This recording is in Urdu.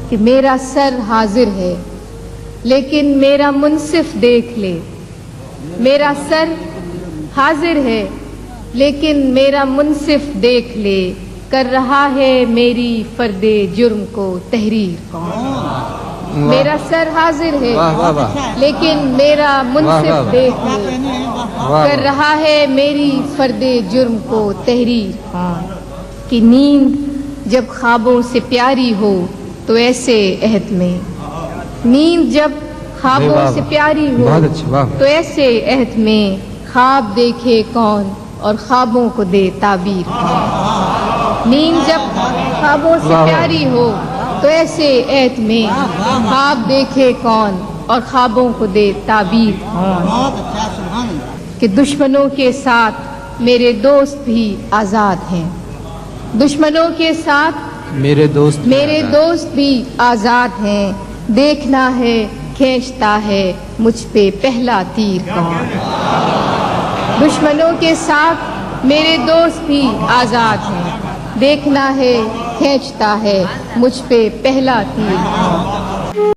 کہ میرا سر حاضر ہے لیکن میرا منصف دیکھ لے، میرا سر حاضر ہے لیکن میرا منصف دیکھ لے، کر رہا ہے میری فرد جرم کو تحریر کون؟ میرا سر حاضر ہے لیکن میرا منصف دیکھ لے، کر رہا ہے میری فرد جرم کو تحریر کون؟ کہ نیند جب خوابوں سے پیاری ہو تو ایسے عہد میں، نیند جب خوابوں سے پیاری ہو تو ایسے عہد میں، خواب دیکھے کون اور خوابوں کو دے تعبیر کون؟ نیند جب خوابوں سے پیاری ہو تو ایسے عہد میں، خواب دیکھے کون اور خوابوں کو دے تعبیر کون؟ کہ دشمنوں کے ساتھ میرے دوست بھی آزاد ہیں، دشمنوں کے ساتھ میرے دوست بھی آزاد ہیں، دیکھنا ہے کھینچتا ہے مجھ پہ پہلا تیر کون؟ دشمنوں کے ساتھ میرے دوست بھی آزاد ہیں، دیکھنا ہے کھینچتا ہے مجھ پہ پہلا تیر کون؟